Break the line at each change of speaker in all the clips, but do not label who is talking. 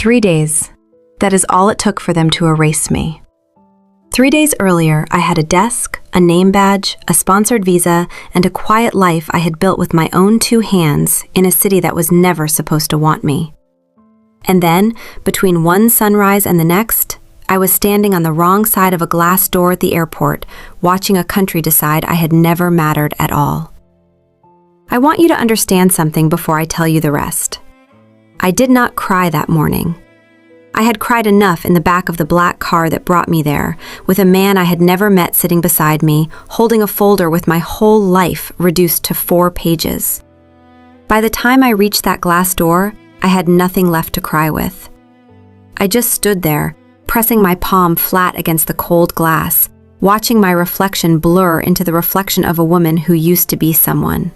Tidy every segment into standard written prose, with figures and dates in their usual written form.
3 days. That is all it took for them to erase me. 3 days earlier, I had a desk, a name badge, a sponsored visa, and a quiet life I had built with my own 2 hands in a city that was never supposed to want me. And then, between one sunrise and the next, I was standing on the wrong side of a glass door at the airport, watching a country decide I had never mattered at all. I want you to understand something before I tell you the rest. I did not cry that morning. I had cried enough in the back of the black car that brought me there, with a man I had never met sitting beside me, holding a folder with my whole life reduced to 4 pages. By the time I reached that glass door, I had nothing left to cry with. I just stood there, pressing my palm flat against the cold glass, watching my reflection blur into the reflection of a woman who used to be someone.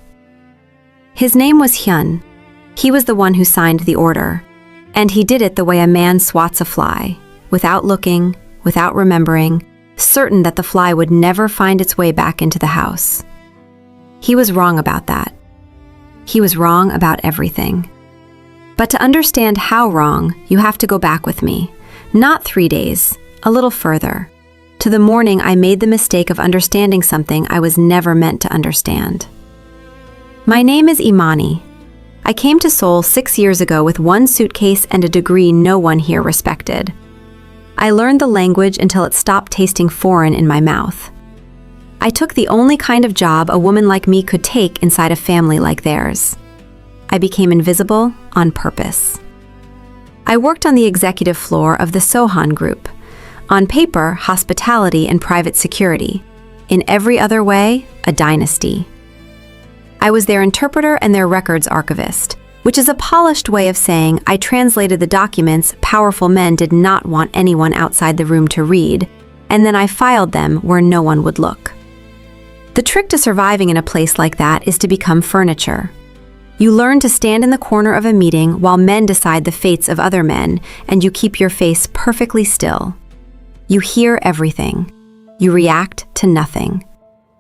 His name was Hyun. He was the one who signed the order, and he did it the way a man swats a fly, without looking, without remembering, certain that the fly would never find its way back into the house. He was wrong about that. He was wrong about everything. But to understand how wrong, you have to go back with me, not 3 days, a little further, to the morning I made the mistake of understanding something I was never meant to understand. My name is Imani. I came to Seoul 6 years ago with 1 suitcase and a degree no one here respected. I learned the language until it stopped tasting foreign in my mouth. I took the only kind of job a woman like me could take inside a family like theirs. I became invisible on purpose. I worked on the executive floor of the Seohan Group. On paper, hospitality and private security. In every other way, a dynasty. I was their interpreter and their records archivist, which is a polished way of saying I translated the documents powerful men did not want anyone outside the room to read, and then I filed them where no one would look. The trick to surviving in a place like that is to become furniture. You learn to stand in the corner of a meeting while men decide the fates of other men, and you keep your face perfectly still. You hear everything. You react to nothing.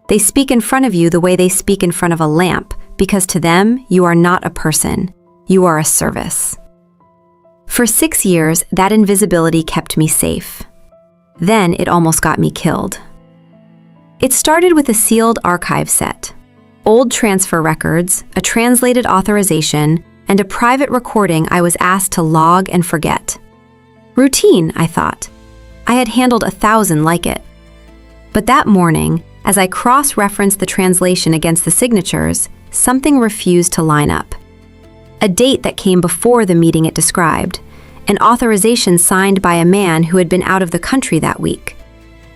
They speak in front of you the way they speak in front of a lamp, because to them, you are not a person. You are a service. For 6 years, that invisibility kept me safe. Then it almost got me killed. It started with a sealed archive set. Old transfer records, a translated authorization, and a private recording I was asked to log and forget. Routine, I thought. I had handled 1,000 like it. But that morning, as I cross-referenced the translation against the signatures, something refused to line up. A date that came before the meeting it described, an authorization signed by a man who had been out of the country that week,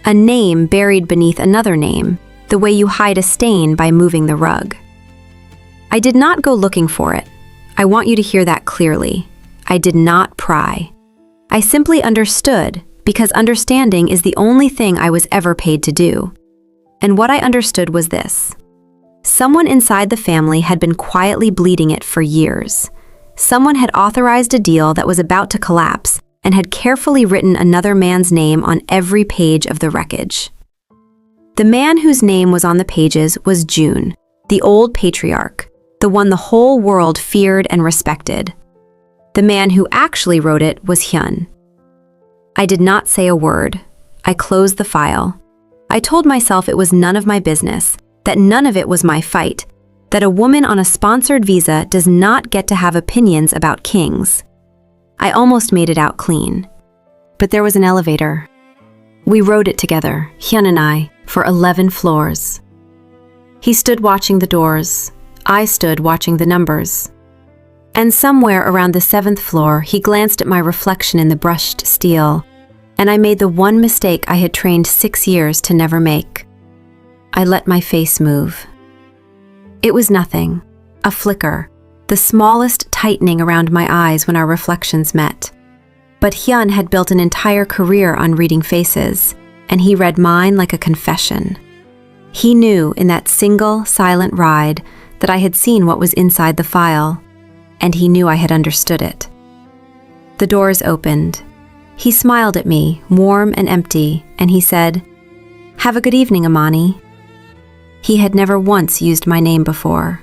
a name buried beneath another name, the way you hide a stain by moving the rug. I did not go looking for it. I want you to hear that clearly. I did not pry. I simply understood, because understanding is the only thing I was ever paid to do. And what I understood was this. Someone inside the family had been quietly bleeding it for years. Someone had authorized a deal that was about to collapse and had carefully written another man's name on every page of the wreckage. The man whose name was on the pages was June, the old patriarch, the one the whole world feared and respected. The man who actually wrote it was Hyun. I did not say a word. I closed the file. I told myself it was none of my business, that none of it was my fight, that a woman on a sponsored visa does not get to have opinions about kings. I almost made it out clean. But there was an elevator. We rode it together, Hyun and I, for 11 floors. He stood watching the doors. I stood watching the numbers. And somewhere around the 7th floor, he glanced at my reflection in the brushed steel, and I made the one mistake I had trained 6 years to never make. I let my face move. It was nothing, a flicker, the smallest tightening around my eyes when our reflections met. But Hyun had built an entire career on reading faces, and he read mine like a confession. He knew in that single, silent ride that I had seen what was inside the file, and he knew I had understood it. The doors opened. He smiled at me, warm and empty, and he said, "Have a good evening, Imani." He had never once used my name before.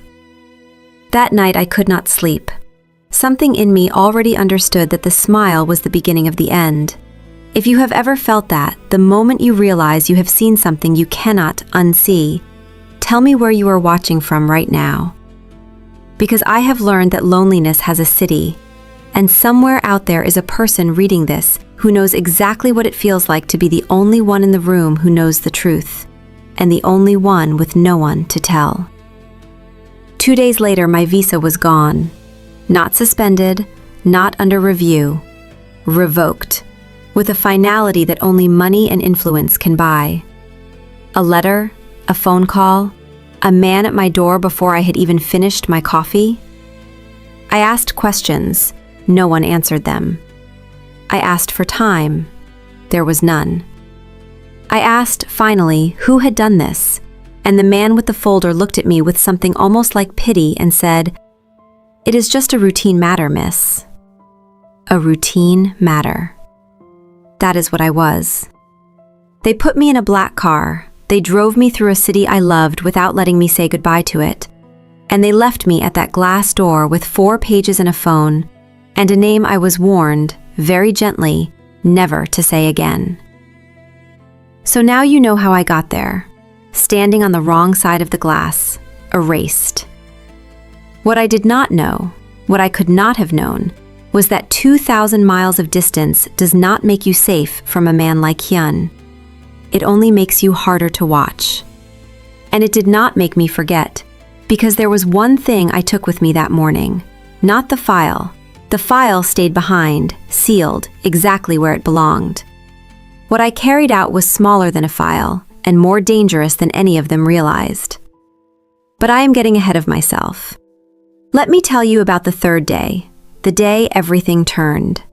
That night I could not sleep. Something in me already understood that the smile was the beginning of the end. If you have ever felt that, the moment you realize you have seen something you cannot unsee, tell me where you are watching from right now. Because I have learned that loneliness has a city, and somewhere out there is a person reading this who knows exactly what it feels like to be the only one in the room who knows the truth, and the only one with no one to tell. 2 days later, my visa was gone. Not suspended, not under review. Revoked, with a finality that only money and influence can buy. A letter, a phone call, a man at my door before I had even finished my coffee. I asked questions. No one answered them. I asked for time. There was none. I asked, finally, who had done this, and the man with the folder looked at me with something almost like pity and said, "It is just a routine matter, miss." A routine matter. That is what I was. They put me in a black car. They drove me through a city I loved without letting me say goodbye to it, and they left me at that glass door with 4 pages and a phone, and a name I was warned, very gently, never to say again. So now you know how I got there, standing on the wrong side of the glass, erased. What I did not know, what I could not have known, was that 2,000 miles of distance does not make you safe from a man like Hyun. It only makes you harder to watch. And it did not make me forget, because there was one thing I took with me that morning, not the file. The file stayed behind, sealed, exactly where it belonged. What I carried out was smaller than a file, and more dangerous than any of them realized. But I am getting ahead of myself. Let me tell you about the 3rd day, the day everything turned.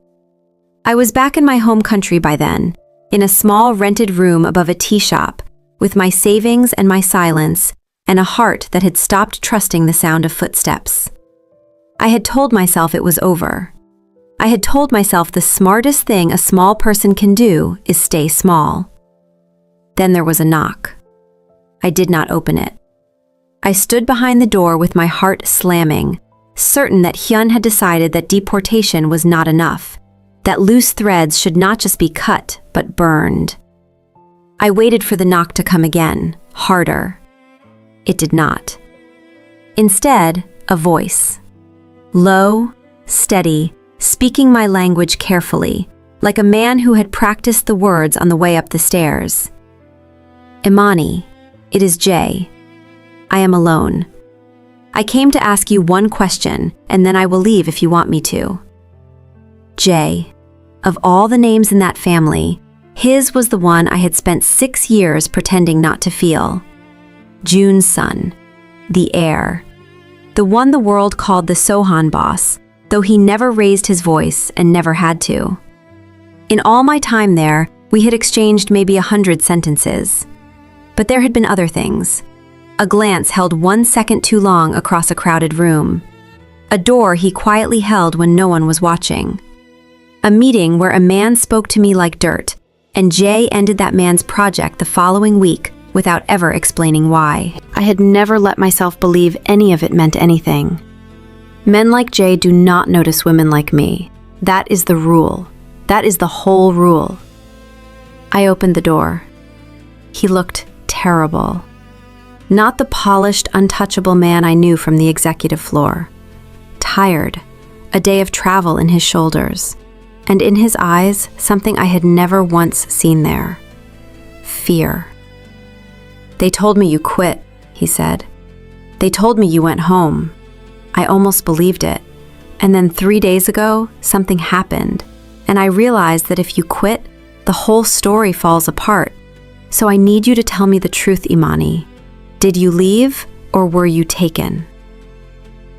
I was back in my home country by then, in a small rented room above a tea shop, with my savings and my silence, and a heart that had stopped trusting the sound of footsteps. I had told myself it was over. I had told myself the smartest thing a small person can do is stay small. Then there was a knock. I did not open it. I stood behind the door with my heart slamming, certain that Hyun had decided that deportation was not enough, that loose threads should not just be cut, but burned. I waited for the knock to come again, harder. It did not. Instead, a voice. Low, steady, speaking my language carefully, like a man who had practiced the words on the way up the stairs. Imani, it is Jay. I am alone. I came to ask you one question, and then I will leave if you want me to. Jay, of all the names in that family, his was the one I had spent 6 years pretending not to feel. June's son, the heir. The one the world called the Seohan boss, though he never raised his voice and never had to. In all my time there, we had exchanged maybe 100 sentences. But there had been other things. A glance held 1 second too long across a crowded room. A door he quietly held when no one was watching. A meeting where a man spoke to me like dirt, and Jay ended that man's project the following week without ever explaining why. I had never let myself believe any of it meant anything. Men like Jay do not notice women like me. That is the rule. That is the whole rule. I opened the door. He looked terrible. Not the polished, untouchable man I knew from the executive floor. Tired, a day of travel in his shoulders, and in his eyes, something I had never once seen there. Fear. They told me you quit, he said. They told me you went home. I almost believed it. And then 3 days ago, something happened, and I realized that if you quit, the whole story falls apart. So I need you to tell me the truth, Imani. Did you leave, or were you taken?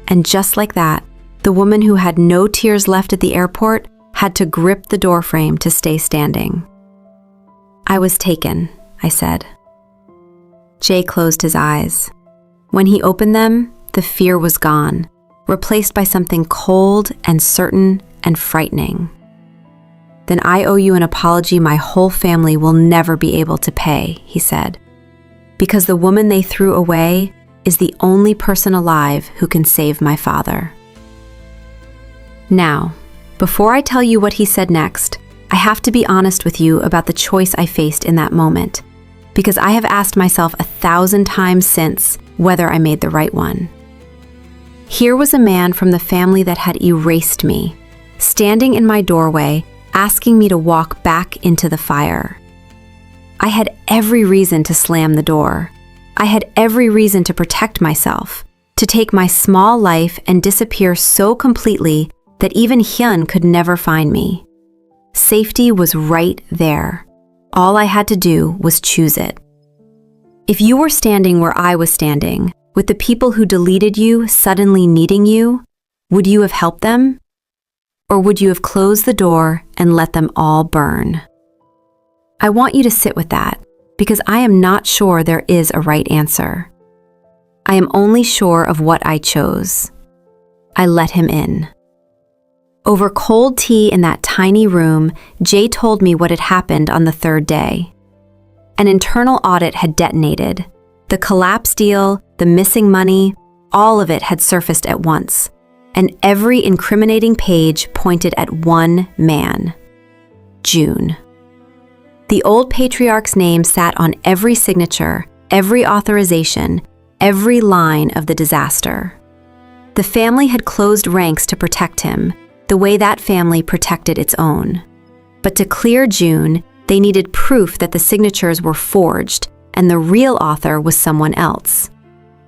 And just like that, the woman who had no tears left at the airport had to grip the doorframe to stay standing. I was taken, I said. Jay closed his eyes. When he opened them, the fear was gone, replaced by something cold and certain and frightening. Then I owe you an apology my whole family will never be able to pay, he said, because the woman they threw away is the only person alive who can save my father. Now, before I tell you what he said next, I have to be honest with you about the choice I faced in that moment, because I have asked myself 1,000 times since whether I made the right one. Here was a man from the family that had erased me, standing in my doorway, asking me to walk back into the fire. I had every reason to slam the door. I had every reason to protect myself, to take my small life and disappear so completely that even Hyun could never find me. Safety was right there. All I had to do was choose it. If you were standing where I was standing, with the people who deleted you suddenly needing you, would you have helped them? Or would you have closed the door and let them all burn? I want you to sit with that, because I am not sure there is a right answer. I am only sure of what I chose. I let him in. Over cold tea in that tiny room, Jay told me what had happened on the third day. An internal audit had detonated. The collapse deal, the missing money, all of it had surfaced at once, and every incriminating page pointed at one man: June. The old patriarch's name sat on every signature, every authorization, every line of the disaster. The family had closed ranks to protect him, the way that family protected its own. But to clear June, they needed proof that the signatures were forged and the real author was someone else.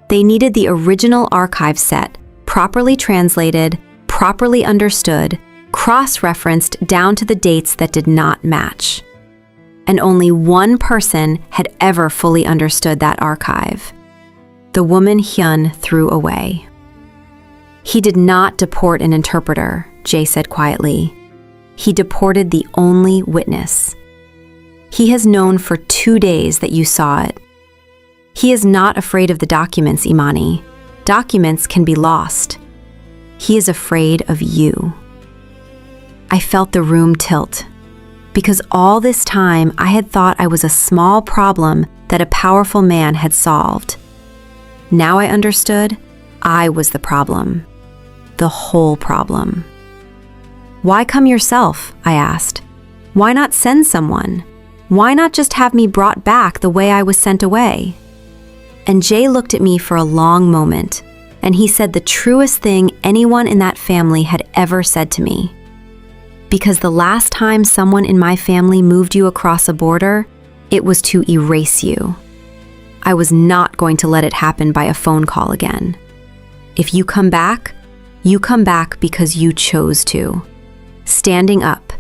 They needed the original archive set, properly translated, properly understood, cross-referenced down to the dates that did not match. And only one person had ever fully understood that archive: the woman Hyun threw away. He did not deport an interpreter, Jay said quietly. He deported the only witness. He has known for 2 days that you saw it. He is not afraid of the documents, Imani. Documents can be lost. He is afraid of you. I felt the room tilt, because all this time I had thought I was a small problem that a powerful man had solved. Now I understood I was the problem. The whole problem. Why come yourself? I asked. Why not send someone? Why not just have me brought back the way I was sent away? And Jay looked at me for a long moment, and he said the truest thing anyone in that family had ever said to me. Because the last time someone in my family moved you across a border, it was to erase you. I was not going to let it happen by a phone call again. If you come back because you chose to. Standing up,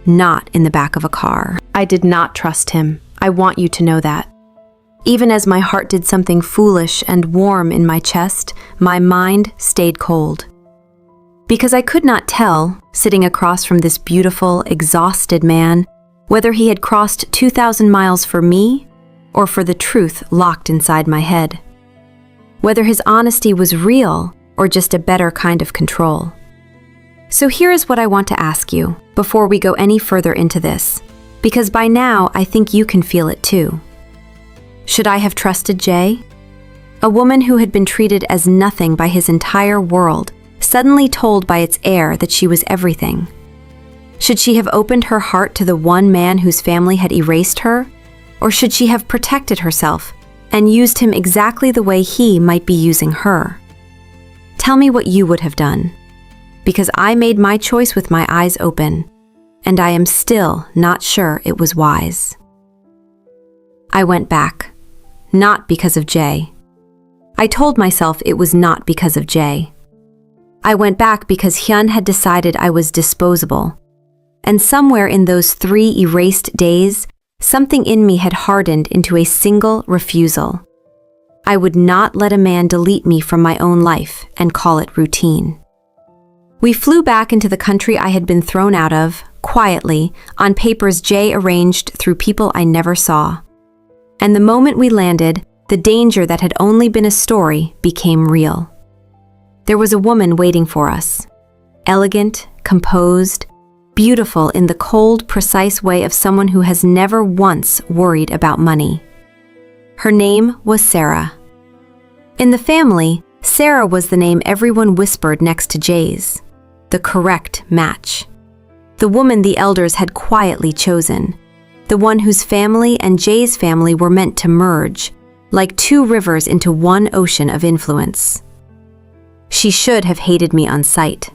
not in the back of a car. I did not trust him. I want you to know that. Even as my heart did something foolish and warm in my chest, my mind stayed cold. Because I could not tell, sitting across from this beautiful, exhausted man, whether he had crossed 2,000 miles for me or for the truth locked inside my head. Whether his honesty was real or just a better kind of control. So here is what I want to ask you before we go any further into this, because by now I think you can feel it too. Should I have trusted Jay? A woman who had been treated as nothing by his entire world, suddenly told by its heir that she was everything. Should she have opened her heart to the one man whose family had erased her? Or should she have protected herself and used him exactly the way he might be using her? Tell me what you would have done, because I made my choice with my eyes open, and I am still not sure it was wise. I went back, not because of Jay. I told myself it was not because of Jay. I went back because Hyun had decided I was disposable, and somewhere in those 3 erased days, something in me had hardened into a single refusal. I would not let a man delete me from my own life and call it routine. We flew back into the country I had been thrown out of, quietly, on papers Jay arranged through people I never saw. And the moment we landed, the danger that had only been a story became real. There was a woman waiting for us. Elegant, composed, beautiful in the cold, precise way of someone who has never once worried about money. Her name was Sarah. In the family, Sarah was the name everyone whispered next to Jay's. the correct match. The woman the elders had quietly chosen. The one whose family and Jay's family were meant to merge, like two rivers into one ocean of influence. She should have hated me on sight.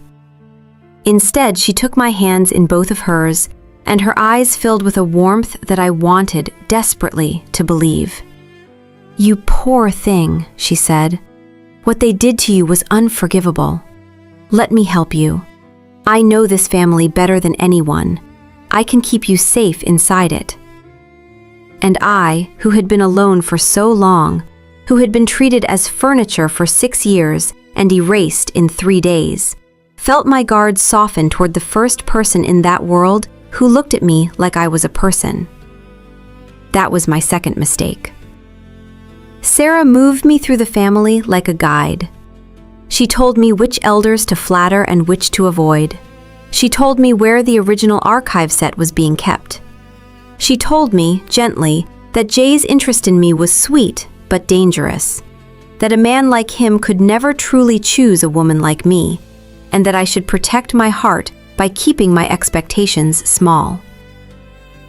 Instead, she took my hands in both of hers, and her eyes filled with a warmth that I wanted desperately to believe. "You poor thing," she said. "What they did to you was unforgivable. Let me help you. I know this family better than anyone. I can keep you safe inside it." And I, who had been alone for so long, who had been treated as furniture for 6 years and erased in 3 days, felt my guard soften toward the first person in that world who looked at me like I was a person. That was my second mistake. Sarah moved me through the family like a guide. She told me which elders to flatter and which to avoid. She told me where the original archive set was being kept. She told me, gently, that Jay's interest in me was sweet but dangerous, that a man like him could never truly choose a woman like me, and that I should protect my heart by keeping my expectations small.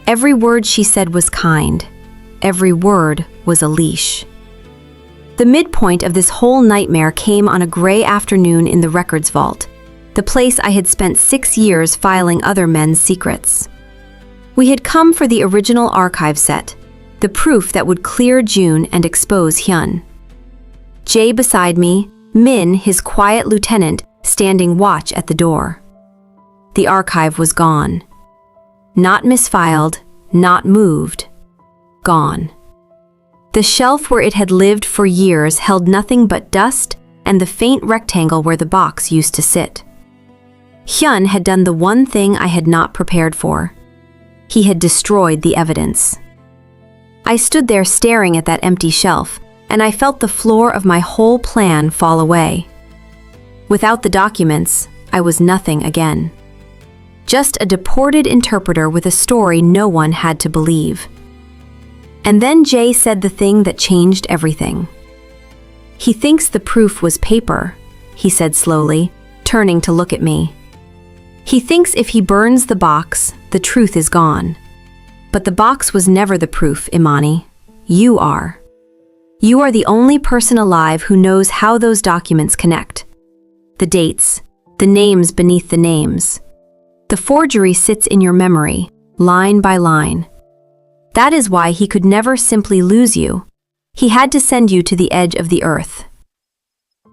Every word she said was kind. Every word was a leash. The midpoint of this whole nightmare came on a gray afternoon in the records vault, the place I had spent 6 years filing other men's secrets. We had come for the original archive set, the proof that would clear June and expose Hyun. Jay beside me, Min, his quiet lieutenant, standing watch at the door. The archive was gone. Not misfiled, not moved. Gone. The shelf where it had lived for years held nothing but dust and the faint rectangle where the box used to sit. Hyun had done the one thing I had not prepared for. He had destroyed the evidence. I stood there staring at that empty shelf, and I felt the floor of my whole plan fall away. Without the documents, I was nothing again. Just a deported interpreter with a story no one had to believe. And then Jay said the thing that changed everything. "He thinks the proof was paper," he said slowly, turning to look at me. "He thinks if he burns the box, the truth is gone. But the box was never the proof, Imani. You are. You are the only person alive who knows how those documents connect. The dates, the names beneath the names. The forgery sits in your memory, line by line. That is why he could never simply lose you. He had to send you to the edge of the earth."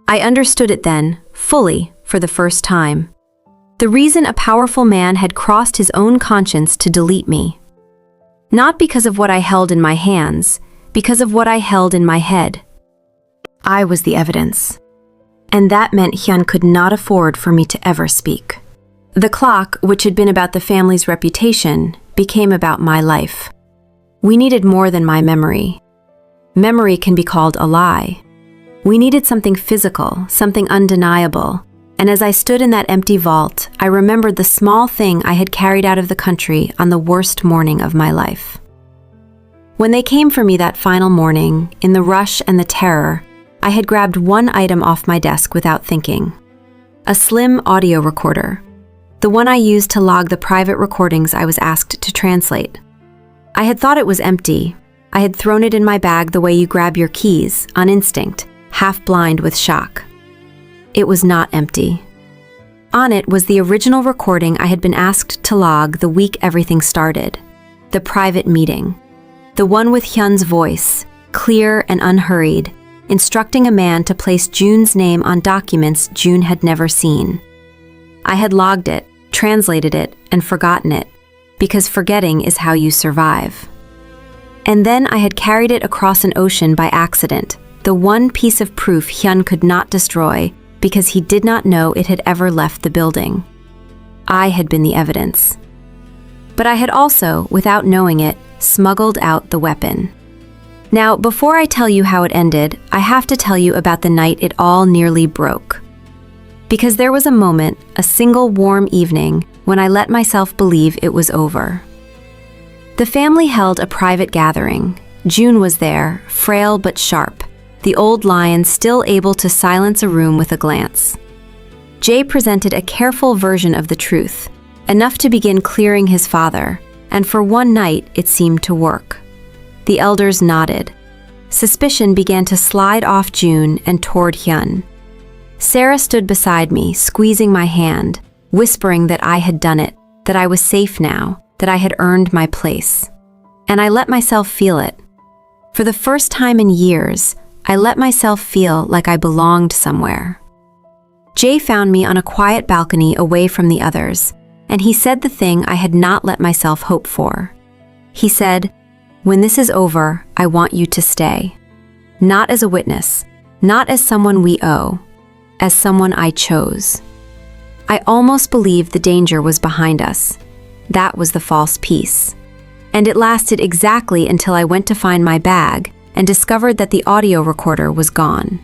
I understood it then, fully, for the first time. The reason a powerful man had crossed his own conscience to delete me. Not because of what I held in my hands, because of what I held in my head. I was the evidence. And that meant Hyun could not afford for me to ever speak. The clock, which had been about the family's reputation, became about my life. We needed more than my memory. Memory can be called a lie. We needed something physical, something undeniable. And as I stood in that empty vault, I remembered the small thing I had carried out of the country on the worst morning of my life. When they came for me that final morning, in the rush and the terror, I had grabbed one item off my desk without thinking. A slim audio recorder. The one I used to log the private recordings I was asked to translate. I had thought it was empty. I had thrown it in my bag the way you grab your keys, on instinct, half blind with shock. It was not empty. On it was the original recording I had been asked to log the week everything started. The private meeting. The one with Hyun's voice, clear and unhurried, instructing a man to place June's name on documents June had never seen. I had logged it, translated it, and forgotten it, because forgetting is how you survive. And then I had carried it across an ocean by accident, the one piece of proof Hyun could not destroy because he did not know it had ever left the building. I had been the evidence. But I had also, without knowing it, smuggled out the weapon. Now, before I tell you how it ended, I have to tell you about the night it all nearly broke. Because there was a moment, a single warm evening, when I let myself believe it was over. The family held a private gathering. June was there, frail but sharp, the old lion still able to silence a room with a glance. Jae presented a careful version of the truth, enough to begin clearing his father, and for one night it seemed to work. The elders nodded. Suspicion began to slide off June and toward Hyun. Sarah stood beside me, squeezing my hand, whispering that I had done it, that I was safe now, that I had earned my place. And I let myself feel it. For the first time in years, I let myself feel like I belonged somewhere. Jae found me on a quiet balcony away from the others, and he said the thing I had not let myself hope for. He said, "When this is over, I want you to stay. Not as a witness, not as someone we owe, as someone I chose." I almost believed the danger was behind us. That was the false peace. And it lasted exactly until I went to find my bag and discovered that the audio recorder was gone.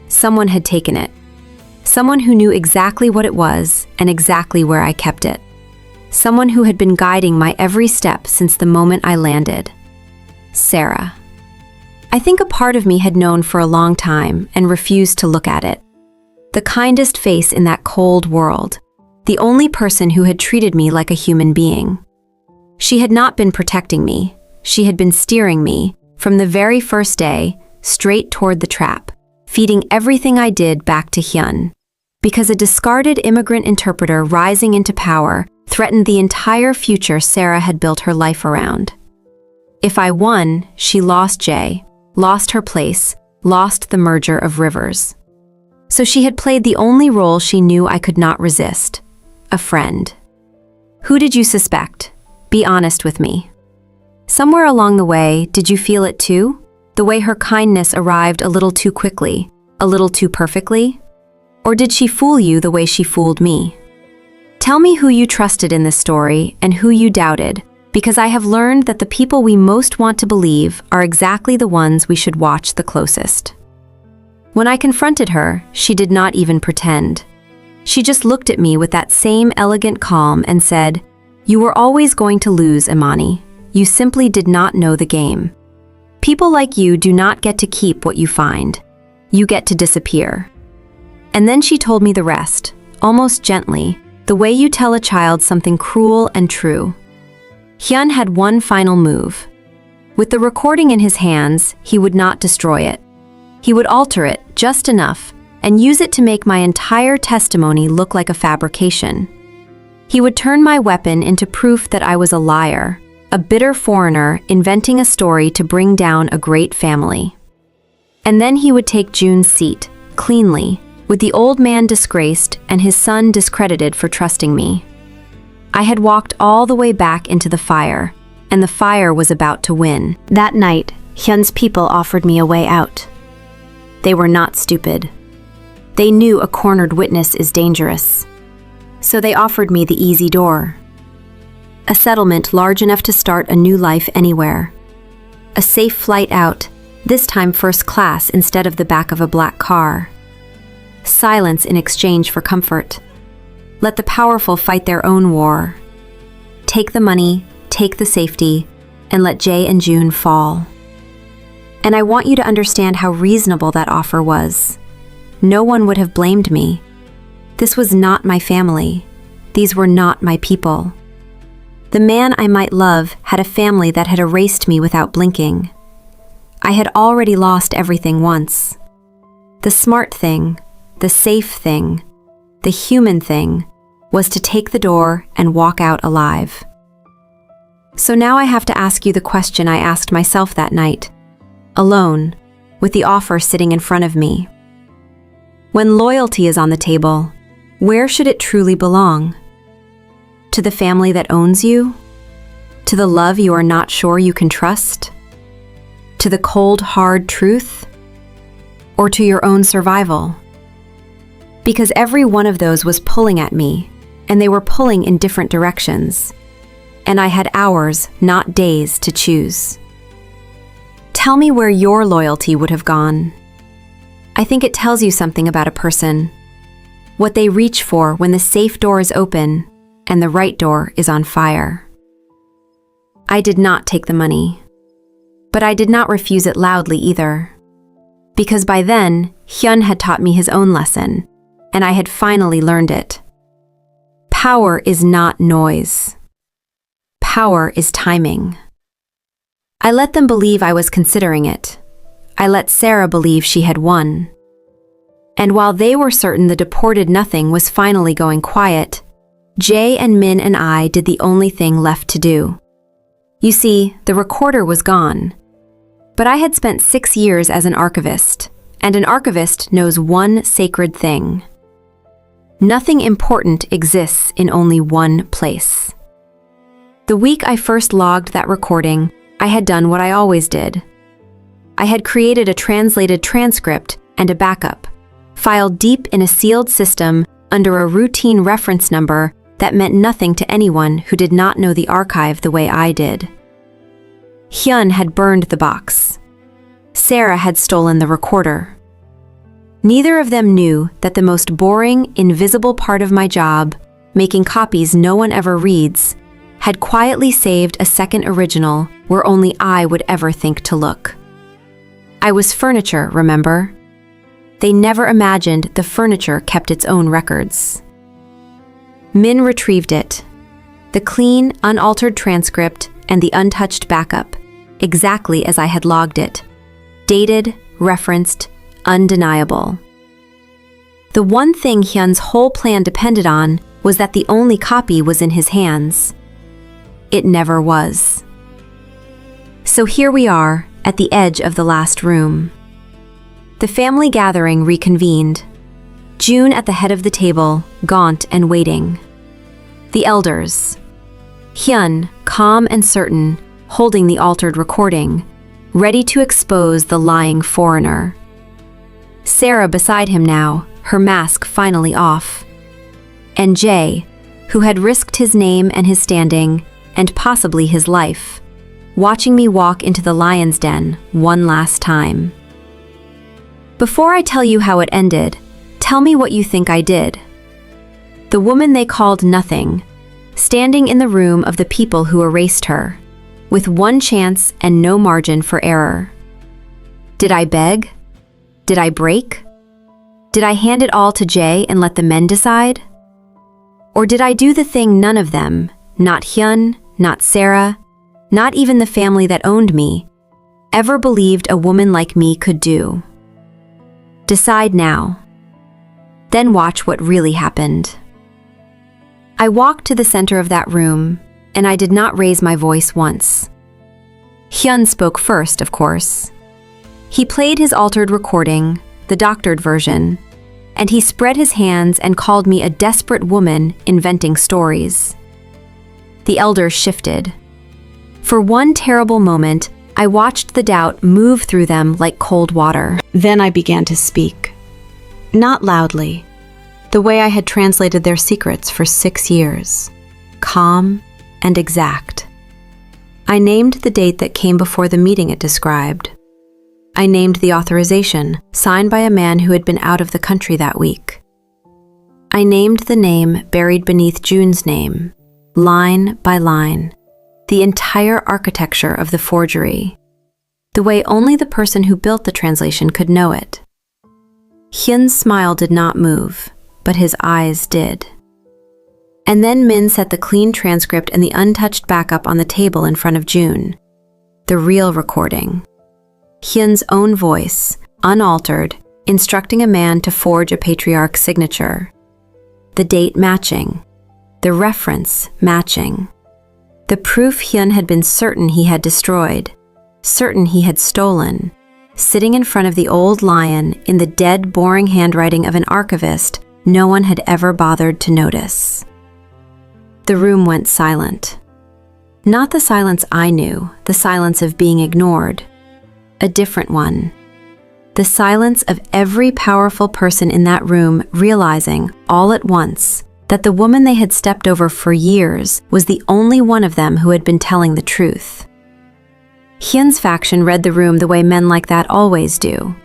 Someone had taken it. Someone who knew exactly what it was and exactly where I kept it. Someone who had been guiding my every step since the moment I landed. Sarah. I think a part of me had known for a long time and refused to look at it. The kindest face in that cold world, the only person who had treated me like a human being. She had not been protecting me, she had been steering me, from the very first day, straight toward the trap, feeding everything I did back to Hyun. Because a discarded immigrant interpreter rising into power threatened the entire future Sarah had built her life around. If I won, she lost Jae, lost her place, lost the merger of rivers. So she had played the only role she knew I could not resist, a friend. Who did you suspect? Be honest with me. Somewhere along the way, did you feel it too? The way her kindness arrived a little too quickly, a little too perfectly? Or did she fool you the way she fooled me? Tell me who you trusted in this story and who you doubted, because I have learned that the people we most want to believe are exactly the ones we should watch the closest. When I confronted her, she did not even pretend. She just looked at me with that same elegant calm and said, "You were always going to lose, Imani. You simply did not know the game. People like you do not get to keep what you find. You get to disappear." And then she told me the rest, almost gently, the way you tell a child something cruel and true. Hyun had one final move. With the recording in his hands, he would not destroy it. He would alter it just enough and use it to make my entire testimony look like a fabrication. He would turn my weapon into proof that I was a liar, a bitter foreigner inventing a story to bring down a great family. And then he would take June's seat, cleanly, with the old man disgraced and his son discredited for trusting me. I had walked all the way back into the fire, and the fire was about to win. That night, Hyun's people offered me a way out. They were not stupid. They knew a cornered witness is dangerous. So they offered me the easy door. A settlement large enough to start a new life anywhere. A safe flight out, this time first class instead of the back of a black car. Silence in exchange for comfort. Let the powerful fight their own war. Take the money, take the safety, and let Jae and June fall. And I want you to understand how reasonable that offer was. No one would have blamed me. This was not my family. These were not my people. The man I might love had a family that had erased me without blinking. I had already lost everything once. The smart thing, the safe thing, the human thing, was to take the door and walk out alive. So now I have to ask you the question I asked myself that night, alone, with the offer sitting in front of me. When loyalty is on the table, where should it truly belong? To the family that owns you? To the love you are not sure you can trust? To the cold, hard truth? Or to your own survival? Because every one of those was pulling at me, and they were pulling in different directions. And I had hours, not days, to choose. Tell me where your loyalty would have gone. I think it tells you something about a person. What they reach for when the safe door is open and the right door is on fire. I did not take the money, but I did not refuse it loudly either. Because by then, Hyun had taught me his own lesson. and I had finally learned it. Power is not noise. Power is timing. I let them believe I was considering it. I let Sarah believe she had won. And while they were certain the deported nothing was finally going quiet, Jay and Min and I did the only thing left to do. You see, the recorder was gone. But I had spent 6 years as an archivist, and an archivist knows one sacred thing. Nothing important exists in only one place. The week I first logged that recording, I had done what I always did. I had created a translated transcript and a backup, filed deep in a sealed system under a routine reference number that meant nothing to anyone who did not know the archive the way I did. Hyun had burned the box. Sarah had stolen the recorder. Neither of them knew that the most boring, invisible part of my job, making copies no one ever reads, had quietly saved a second original where only I would ever think to look. I was furniture, remember? They never imagined the furniture kept its own records. Min retrieved it, the clean, unaltered transcript and the untouched backup, exactly as I had logged it, dated, referenced, undeniable. The one thing Hyun's whole plan depended on was that the only copy was in his hands. It never was. So here we are, at the edge of the last room. The family gathering reconvened. June at the head of the table, gaunt and waiting. The elders. Hyun, calm and certain, holding the altered recording, ready to expose the lying foreigner. Sarah beside him now, her mask finally off. And Jay, who had risked his name and his standing, and possibly his life, watching me walk into the lion's den one last time. Before I tell you how it ended, tell me what you think I did. The woman they called nothing, standing in the room of the people who erased her, with one chance and no margin for error. Did I beg? Did I break? Did I hand it all to Jay and let the men decide? Or did I do the thing none of them, not Hyun, not Sarah, not even the family that owned me, ever believed a woman like me could do? Decide now. Then watch what really happened. I walked to the center of that room, and I did not raise my voice once. Hyun spoke first, of course. He played his altered recording, the doctored version, and he spread his hands and called me a desperate woman inventing stories. The elders shifted. For one terrible moment, I watched the doubt move through them like cold water. Then I began to speak. Not loudly, the way I had translated their secrets for 6 years. Calm and exact. I named the date that came before the meeting it described. I named the authorization, signed by a man who had been out of the country that week. I named the name buried beneath June's name, line by line, the entire architecture of the forgery, the way only the person who built the translation could know it. Hyun's smile did not move, but his eyes did. And then Min set the clean transcript and the untouched backup on the table in front of June. The real recording. Hyun's own voice, unaltered, instructing a man to forge a patriarch's signature. The date matching. The reference matching. The proof Hyun had been certain he had destroyed, certain he had stolen, sitting in front of the old lion in the dead, boring handwriting of an archivist no one had ever bothered to notice. The room went silent. Not the silence I knew, the silence of being ignored. A different one. The silence of every powerful person in that room realizing, all at once, that the woman they had stepped over for years was the only one of them who had been telling the truth. Hyun's faction read the room the way men like that always do.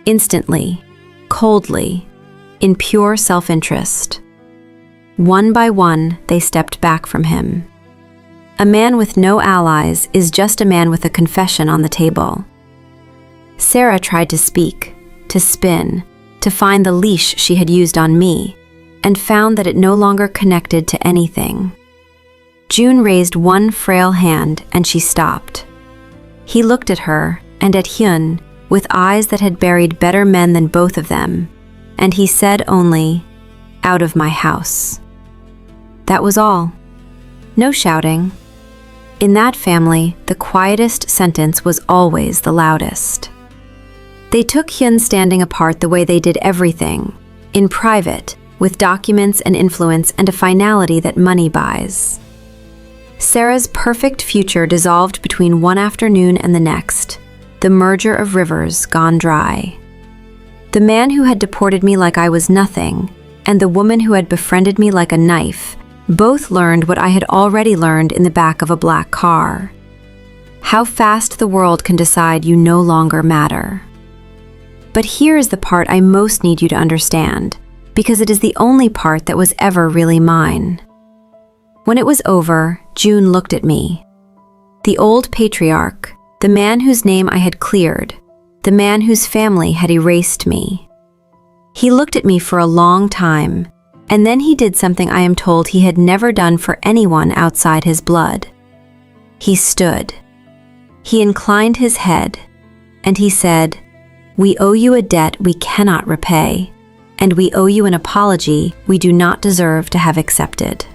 Instantly, coldly, in pure self-interest. One by one, they stepped back from him. A man with no allies is just a man with a confession on the table. Sarah tried to speak, to spin, to to find the leash she had used on me, and found that it no longer connected to anything. June raised one frail hand and she stopped. He looked at her and at Hyun with eyes that had buried better men than both of them, and he said only, "Out of my house." That was all. No shouting. In that family, the quietest sentence was always the loudest. They took Hyun standing apart the way they did everything, in private, with documents and influence and a finality that money buys. Sarah's perfect future dissolved between one afternoon and the next, the merger of rivers gone dry. The man who had deported me like I was nothing, and the woman who had befriended me like a knife, both learned what I had already learned in the back of a black car. How fast the world can decide you no longer matter. But here is the part I most need you to understand, because it is the only part that was ever really mine. When it was over, June looked at me. The old patriarch, the man whose name I had cleared, the man whose family had erased me. He looked at me for a long time, and then he did something I am told he had never done for anyone outside his blood. He stood. He inclined his head, and he said, "We owe you a debt we cannot repay, and we owe you an apology we do not deserve to have accepted."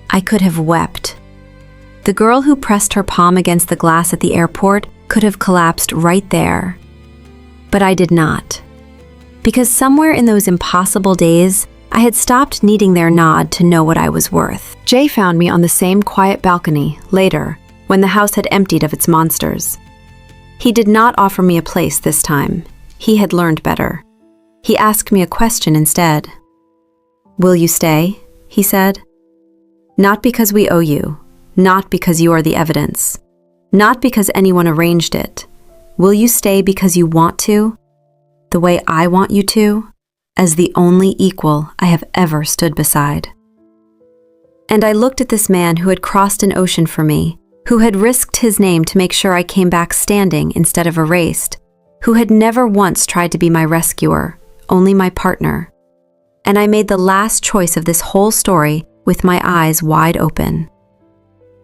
I could have wept. The girl who pressed her palm against the glass at the airport could have collapsed right there. But I did not. Because somewhere in those impossible days, I had stopped needing their nod to know what I was worth. Jay found me on the same quiet balcony, later, when the house had emptied of its monsters. He did not offer me a place this time. He had learned better. He asked me a question instead. "Will you stay?" he said. "Not because we owe you, not because you are the evidence, not because anyone arranged it. Will you stay because you want to? The way I want you to? As the only equal I have ever stood beside." And I looked at this man who had crossed an ocean for me, who had risked his name to make sure I came back standing instead of erased, who had never once tried to be my rescuer, only my partner. And I made the last choice of this whole story with my eyes wide open.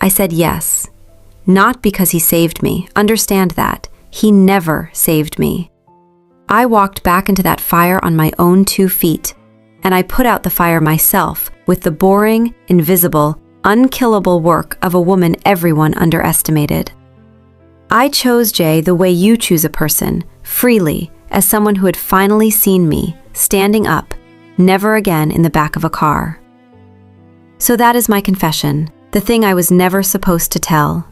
I said yes, not because he saved me, understand that, he never saved me. I walked back into that fire on my own 2 feet, and I put out the fire myself with the boring, invisible, unkillable work of a woman everyone underestimated. I chose Jay the way you choose a person, freely, as someone who had finally seen me, standing up, never again in the back of a car. So that is my confession, the thing I was never supposed to tell.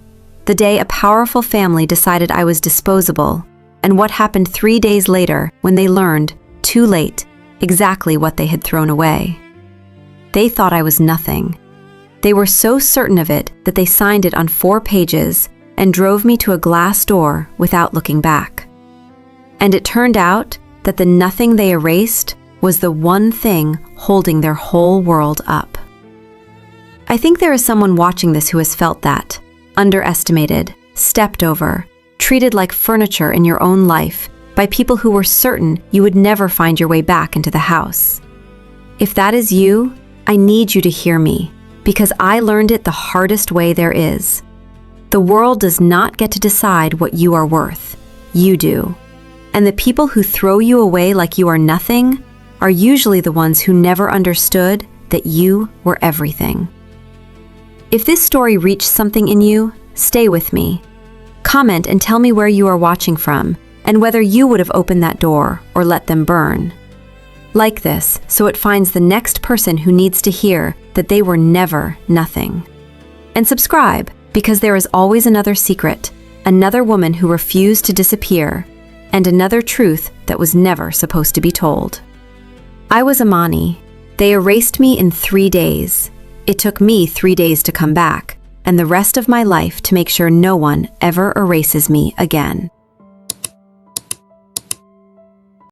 The day a powerful family decided I was disposable, and what happened 3 days later when they learned, too late, exactly what they had thrown away. They thought I was nothing. They were so certain of it that they signed it on 4 pages and drove me to a glass door without looking back. And it turned out that the nothing they erased was the one thing holding their whole world up. I think there is someone watching this who has felt that, underestimated, stepped over, treated like furniture in your own life by people who were certain you would never find your way back into the house. If that is you, I need you to hear me, because I learned it the hardest way there is. The world does not get to decide what you are worth. You do. And the people who throw you away like you are nothing are usually the ones who never understood that you were everything. If this story reached something in you, stay with me. Comment and tell me where you are watching from, and whether you would have opened that door or let them burn. Like this, so it finds the next person who needs to hear that they were never nothing. And subscribe, because there is always another secret, another woman who refused to disappear, and another truth that was never supposed to be told. I was Imani. They erased me in 3 days. It took me 3 days to come back, and the rest of my life to make sure no one ever erases me again.